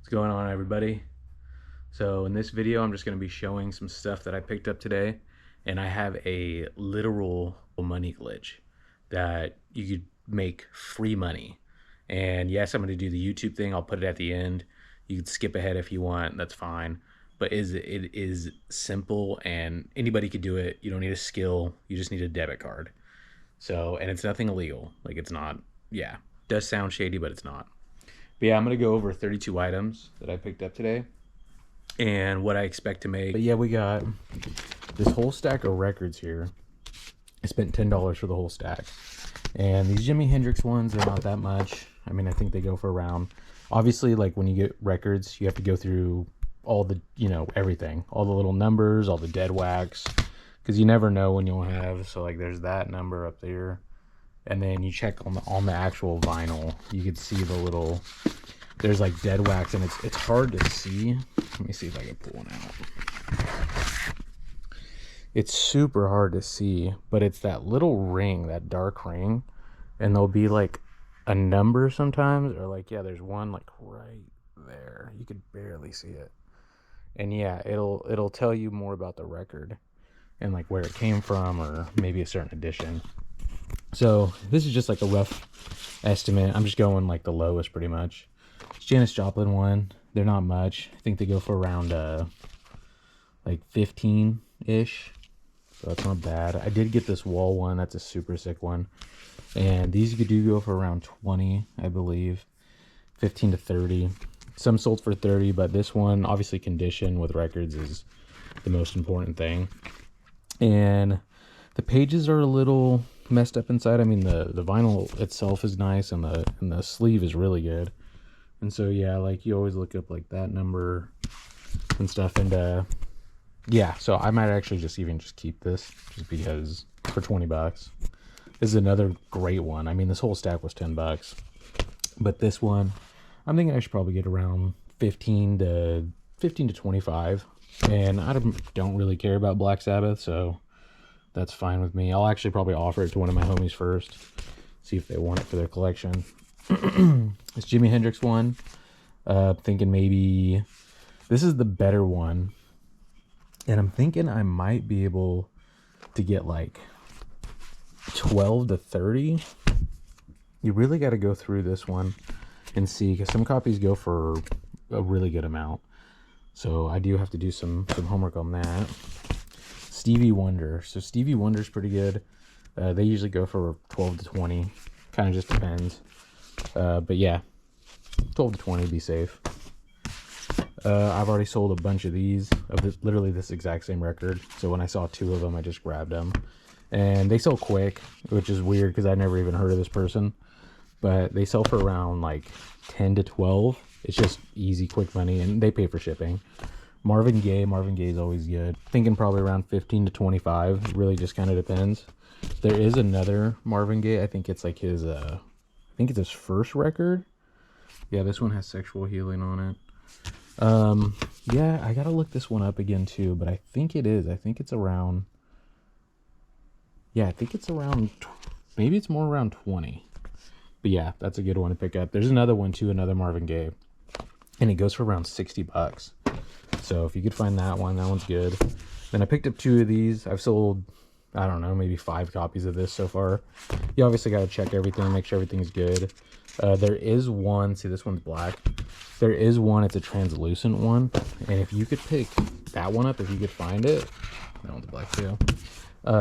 What's going on, everybody? So in this video I'm just going to be showing some stuff that I picked up today, and I have a literal money glitch that you could make free money. And yes, I'm going to do the YouTube thing. I'll put it at the end. You can skip ahead if you want, that's fine. But it is simple and anybody could do it. You don't need a skill, you just need a debit card. So, and it's nothing illegal. Like, it's not, yeah, it does sound shady, but it's not. But yeah, I'm gonna go over 32 items that I picked up today and what I expect to make. But yeah, we got this whole stack of records here. I spent $10 for the whole stack. And these Jimi Hendrix ones are not that much. I mean, I think they go for around, obviously, like when you get records, you have to go through all the, everything, all the little numbers, all the dead wax, because you never know when you'll have. So like there's that number up there. And then you check on the actual vinyl, you can see the little, there's like dead wax, and it's hard to see. Let me see if I can pull one out. It's super hard to see, but it's that little ring, that dark ring, and there'll be like a number sometimes, or like, yeah, there's one like right there. You could barely see it. And yeah, it'll tell you more about the record and like where it came from, or maybe a certain edition. So this is just like a rough estimate. I'm just going like the lowest pretty much. It's Janis Joplin one. They're not much. I think they go for around like 15-ish. So that's not bad. I did get this Wall one. That's a super sick one. And these do go for around 20, I believe. 15 to 30. Some sold for 30, but this one, obviously condition with records is the most important thing. And the pages are a little messed up inside. I mean, the vinyl itself is nice, and the sleeve is really good. And so yeah, like you always look up like that number and stuff. And yeah, so I might actually just keep this, just because, for 20 bucks. This is another great one. I mean, this whole stack was 10 bucks, but this one I'm thinking I should probably get around 15 to 25. And I don't really care about Black Sabbath, so that's fine with me. I'll actually probably offer it to one of my homies first, see if they want it for their collection. This Jimi Hendrix one, thinking maybe this is the better one, and I'm thinking I might be able to get like 12 to 30. You really got to go through this one and see, because some copies go for a really good amount. So I do have to do some homework on that. Stevie Wonder. So Stevie Wonder's pretty good. They usually go for 12 to 20. Kind of just depends. But yeah, 12 to 20, be safe. I've already sold a bunch of these, literally this exact same record. So when I saw two of them, I just grabbed them. And they sell quick, which is weird because I never even heard of this person. But they sell for around like 10 to 12. It's just easy, quick money, and they pay for shipping. Marvin Gaye is always good. Thinking probably around 15 to 25. It really just kind of depends. There is another Marvin Gaye. I think it's like his his first record. Yeah, this one has Sexual Healing on it. Yeah, I gotta look this one up again too, but I think it is. I think it's around, yeah, I think it's around, maybe it's more around 20. But yeah, that's a good one to pick up. There's another one too, another Marvin Gaye, and it goes for around 60 bucks. So if you could find that one's good. Then I picked up two of these. I've sold, I don't know, maybe 5 copies of this so far. You obviously got to check everything, make sure everything's good. There is one, see, this one's black. There is one, it's a translucent one. And if you could pick that one up, if you could find it, that one's black too.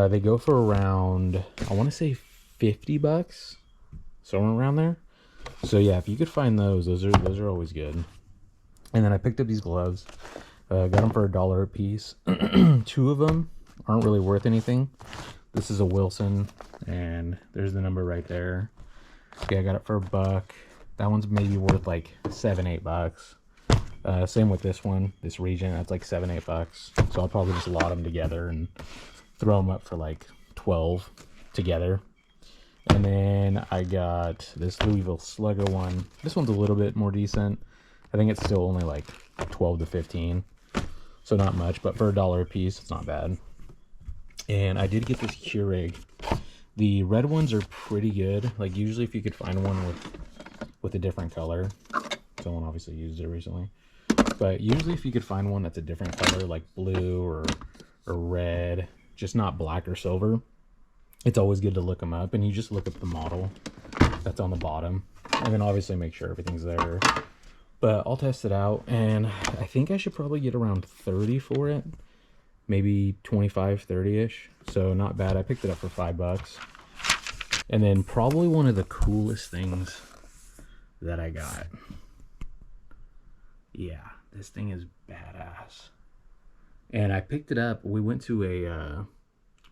They go for around, I want to say 50 bucks. Somewhere around there. So yeah, if you could find those are always good. And then I picked up these gloves. Got them for $1 a piece. 2 of them aren't really worth anything. This is a Wilson, and there's the number right there. Yeah, I got it for $1. That one's maybe worth like 7-8 bucks. Same with this one, this Regent. That's like 7-8 bucks. So I'll probably just lot them together and throw them up for like 12 together. And then I got this Louisville Slugger one. This one's a little bit more decent. I think it's still only like 12 to 15. So not much, but for $1 a piece, it's not bad. And I did get this Keurig. The red ones are pretty good. Like usually if you could find one with a different color. Someone obviously used it recently. But usually if you could find one that's a different color, like blue or red, just not black or silver, it's always good to look them up. And you just look up the model that's on the bottom, and then obviously make sure everything's there. But I'll test it out, and I think I should probably get around 30 for it. Maybe 25, 30-ish. So not bad. I picked it up for $5. And then probably one of the coolest things that I got. Yeah, this thing is badass. And I picked it up. We went to a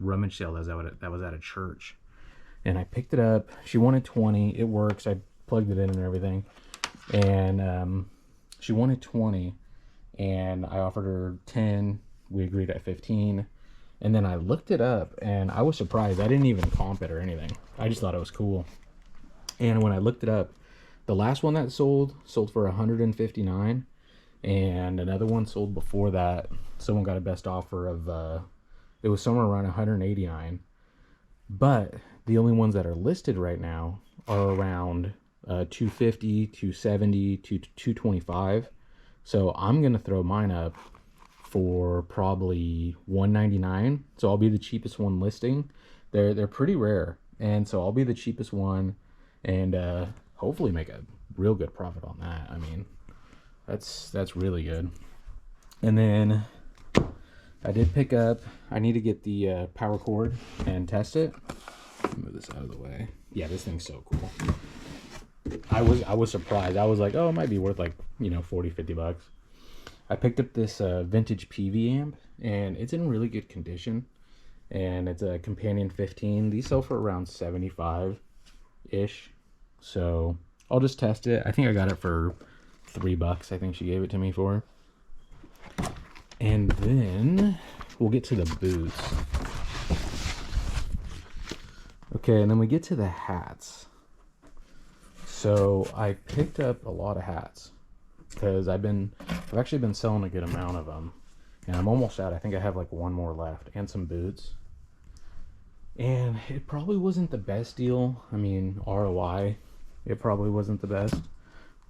rummage sale that was at a church. And I picked it up. She wanted 20. It works. I plugged it in and everything. And she wanted 20. And I offered her 10. We agreed at 15. And then I looked it up, and I was surprised. I didn't even comp it or anything. I just thought it was cool. And when I looked it up, the last one that sold for 159, and another one sold before that. Someone got a best offer of it was somewhere around 189. But the only ones that are listed right now are around 250, 270, 225. So I'm gonna throw mine up for probably 199. So I'll be the cheapest one listing. They're pretty rare, and so I'll be the cheapest one, and hopefully make a real good profit on that. I mean, that's really good. And then I did pick up, I need to get the power cord and test it. Move this out of the way. Yeah, this thing's so cool. I was surprised. I was like, oh, it might be worth like, you know, 40, 50 bucks. I picked up this vintage PV amp, and it's in really good condition, and it's a Companion 15. These sell for around 75-ish, so I'll just test it. I think I got it for $3. I think she gave it to me for. And then we'll get to the boots. Okay, and then we get to the hats. So I picked up a lot of hats because I've actually been selling a good amount of them, and I'm almost out. I think I have like one more left, and some boots. And it probably wasn't the best deal. I mean, ROI, it probably wasn't the best,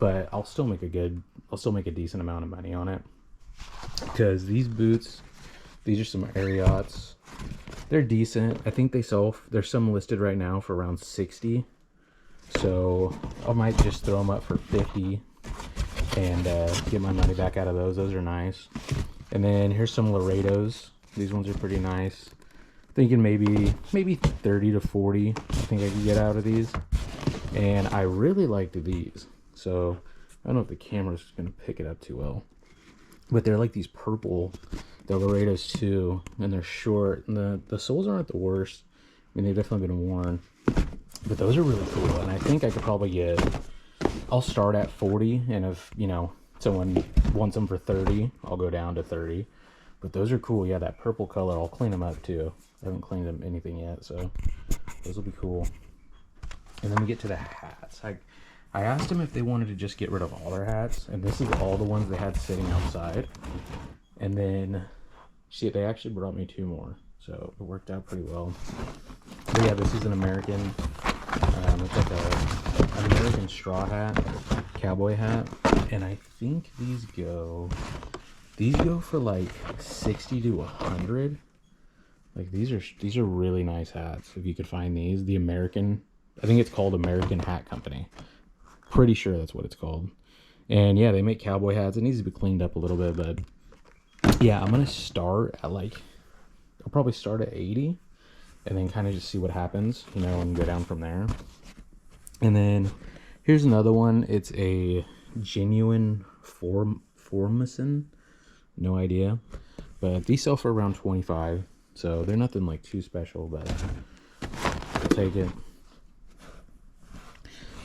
but I'll still make a decent amount of money on it, because these boots, these are some Ariats. They're decent. I think there's some listed right now for around 60. So I might just throw them up for 50 and get my money back out of those. Those are nice. And then here's some Laredos. These ones are pretty nice. Thinking maybe 30 to 40 I think I could get out of these. And I really liked these. So I don't know if the camera's gonna pick it up too well, but they're like these purple, the Laredos too, and they're short, and the soles aren't the worst. I mean, they've definitely been worn, but those are really cool. And I think I could probably I'll start at 40, and if, you know, someone wants them for 30, I'll go down to 30. But those are cool. Yeah, that purple color, I'll clean them up too. I haven't cleaned them anything yet, so those will be cool. And then we get to the hats. I asked them if they wanted to just get rid of all their hats, and this is all the ones they had sitting outside. And then they actually brought me 2 more, so it worked out pretty well. But yeah, this is an American, it's like an American straw hat, cowboy hat, and I think these go for like 60 to 100. Like these are really nice hats. If you could find these, the American, I think it's called American Hat Company. Pretty sure that's what it's called. And yeah, they make cowboy hats. It needs to be cleaned up a little bit, but yeah, I'm gonna start at I'll probably start at 80 and then kind of just see what happens, you know, and go down from there. And then here's another one. It's a genuine Formation, no idea, but these sell for around 25, so they're nothing like too special, but I'll take it.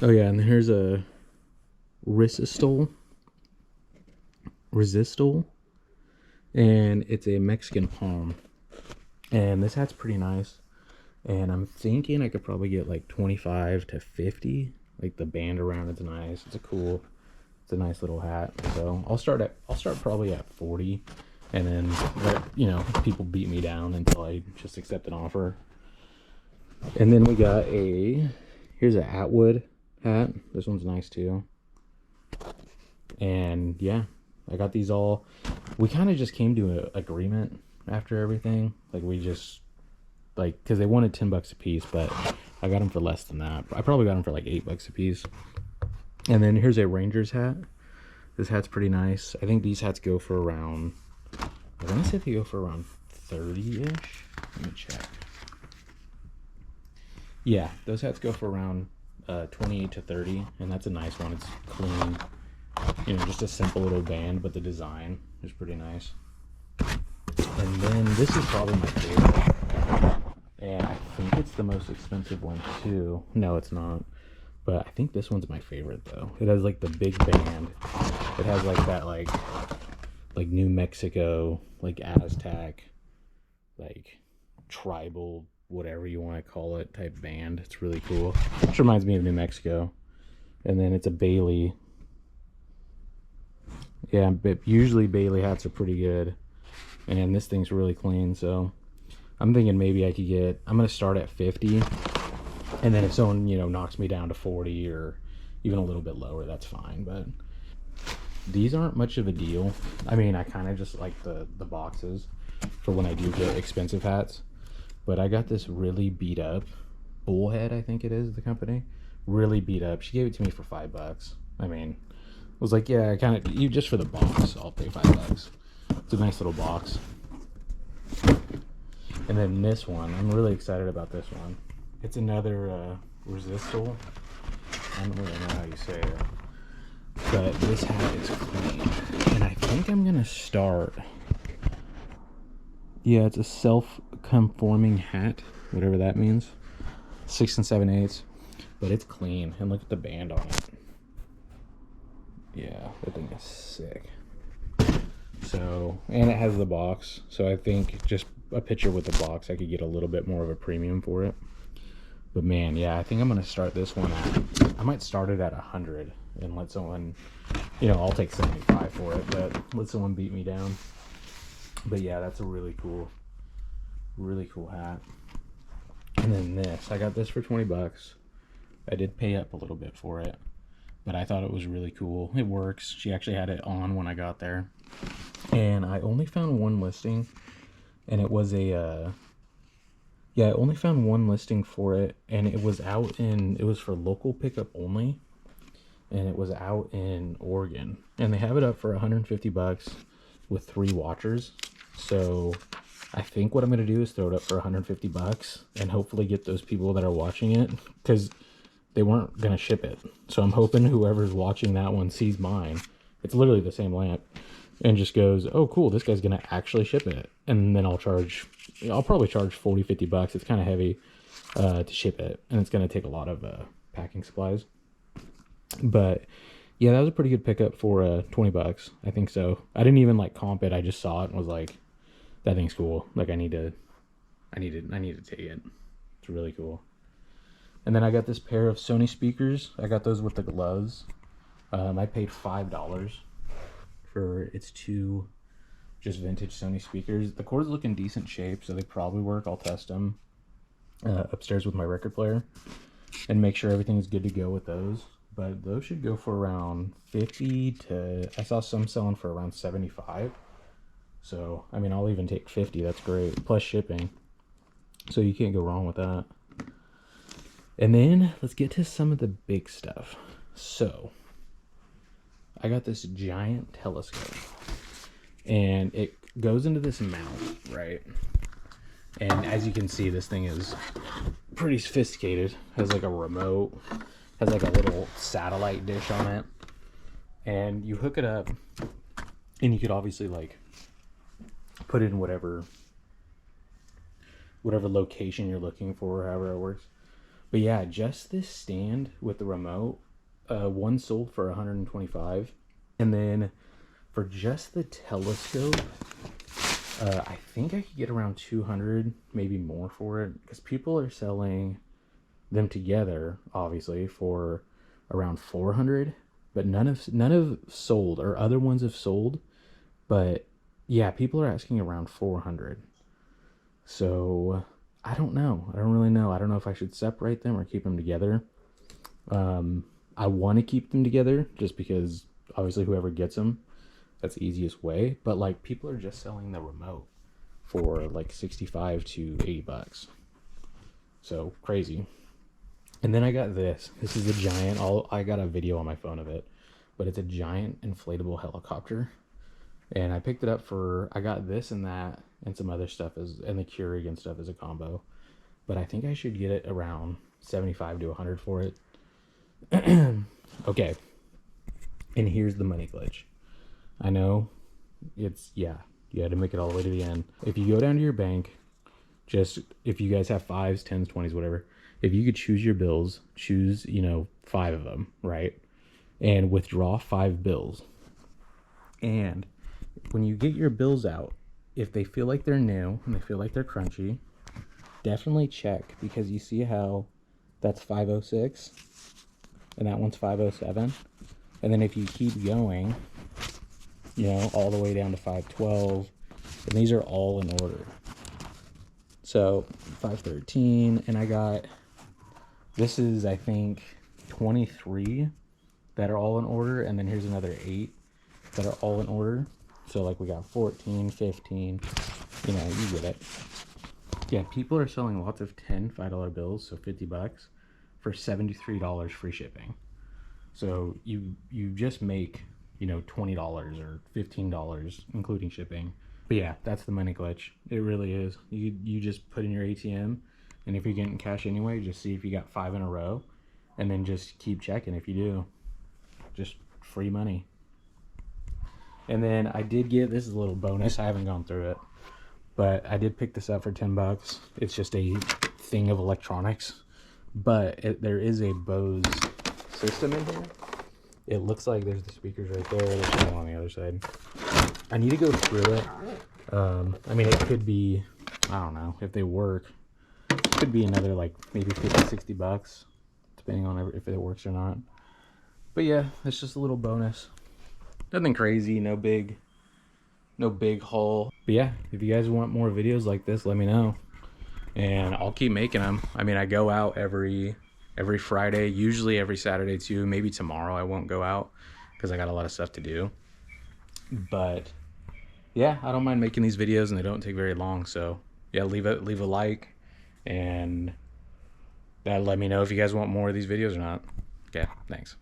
Oh yeah, and here's a Resistol, and it's a Mexican palm, and this hat's pretty nice, and I'm thinking I could probably get like 25 to 50. Like the band around it's nice. It's a nice little hat. So I'll start probably at 40, and then let, you know, people beat me down until I just accept an offer. And then we got here's a Atwood hat. This one's nice too. And yeah, I got these all. We kind of just came to an agreement after everything. Like we just like because they wanted $10 a piece, but I got them for less than that. I probably got them for like $8 a piece. And then here's a Rangers hat. This hat's pretty nice. I think these hats go for around. I want to say they go for around 30-ish. Let me check. Yeah, those hats go for around 28 to 30, and that's a nice one. It's clean, you know, just a simple little band, but the design is pretty nice. And then this is probably my favorite, and I think it's the most expensive one too. No, it's not, but I think this one's my favorite though. It has like the big band. It has like that like New Mexico, like Aztec, like tribal, whatever you want to call it, type band. It's really cool. Which reminds me of New Mexico. And then it's a Bailey. Yeah, but usually Bailey hats are pretty good. And this thing's really clean, so I'm thinking maybe I could get, I'm going to start at 50. And then if someone, you know, knocks me down to 40 or even a little bit lower, that's fine. But these aren't much of a deal. I mean, I kind of just like the boxes for when I do get expensive hats. But I got this really beat up Bullhead, I think it is, the company. Really beat up. She gave it to me for $5. I mean, I was like, yeah, I kind of, you just for the box, I'll pay $5. It's a nice little box. And then this one, I'm really excited about this one. It's another Resistol. I don't really know how you say it. But this hat is clean. And I think I'm going to start. Yeah, it's a self-conforming hat, whatever that means. 6 7/8. But it's clean. And look at the band on it. Yeah, that thing is sick. So, and it has the box. So I think just a picture with the box, I could get a little bit more of a premium for it. But man, yeah, I think I'm going to start this one at, I might start it at 100 and let someone, you know, I'll take 75 for it, but let someone beat me down. But yeah, that's a really cool hat. And then this, I got this for $20. I did pay up a little bit for it, but I thought it was really cool. It works. She actually had it on when I got there. And I only found one listing, and it was a, yeah, I only found one listing for it, and it was out in, it was for local pickup only, and it was out in Oregon. And they have it up for $150 with 3 watchers. So I think what I'm going to do is throw it up for $150 and hopefully get those people that are watching it, because they weren't going to ship it. So I'm hoping whoever's watching that one sees mine. It's literally the same lamp, and just goes, oh cool, this guy's gonna actually ship it. And then I'll probably charge $40-50. It's kind of heavy to ship it, and it's gonna take a lot of packing supplies. But yeah, that was a pretty good pickup for $20. I think so. I didn't even like comp it. I just saw it and was like, that thing's cool. Like I need to take it. It's really cool. And then I got this pair of Sony speakers. I got those with the gloves. I paid $5 for its 2 just vintage Sony speakers. The cords look in decent shape, so they probably work. I'll test them upstairs with my record player and make sure everything's good to go with those. But those should go for around 50 to, I saw some selling for around 75. So, I mean, I'll even take 50. That's great. Plus shipping. So you can't go wrong with that. And then let's get to some of the big stuff. So I got this giant telescope, and it goes into this mount, right? And as you can see, this thing is pretty sophisticated. Has like a remote, has like a little satellite dish on it, and you hook it up, and you could obviously like put it in whatever location you're looking for, however it works. But yeah, just this stand with the remote, one sold for $125, and then for just the telescope, I think I could get around $200, maybe more for it, because people are selling them together, obviously, for around $400, but none have sold, or other ones have sold, but yeah, people are asking around $400. So I don't know. I don't really know. I don't know if I should separate them or keep them together. I want to keep them together just because obviously whoever gets them, that's the easiest way. But like people are just selling the remote for like 65 to 80 bucks. So crazy. And then I got this. This is a giant, I got a video on my phone of it, but it's a giant inflatable helicopter. And I picked it up for, I got this and that and some other stuff and the Keurig and stuff as a combo. But I think I should get it around 75 to 100 for it. Okay. And here's the money glitch. I know it's, yeah, you had to make it all the way to the end. If you go down to your bank, just if you guys have 5s, 10s, 20s, whatever, if you could choose your bills, choose, 5 of them, right? And withdraw 5 bills. And when you get your bills out, if they feel like they're new and they feel like they're crunchy, definitely check, because you see how that's 506 and that one's 507. And then if you keep going, all the way down to 512, and these are all in order. So 513, and I got, this is, I think, 23 that are all in order, and then here's another 8 that are all in order. So like we got 14, 15, you get it. Yeah, people are selling lots of $5 bills, so 50 bucks for $73 free shipping. So you just make, $20 or $15 including shipping. But yeah, that's the money glitch. It really is. You just put in your ATM, and if you're getting cash anyway, just see if you got 5 in a row, and then just keep checking. If you do, just free money. And then I did get, this is a little bonus, I haven't gone through it, but I did pick this up for 10 bucks. It's just a thing of electronics, but there is a Bose system in here. It looks like there's the speakers right there. There's some on the other side. I need to go through it. I mean, it could be, I don't know, if they work, it could be another like maybe 50, 60 bucks, depending on if it works or not. But yeah, it's just a little bonus. Nothing crazy, no big haul. But yeah, if you guys want more videos like this, let me know, and I'll keep making them. I mean, I go out every Friday, usually every Saturday too. Maybe tomorrow I won't go out because I got a lot of stuff to do. But yeah, I don't mind making these videos, and they don't take very long. So yeah, leave a like, and that let me know if you guys want more of these videos or not. Okay, thanks.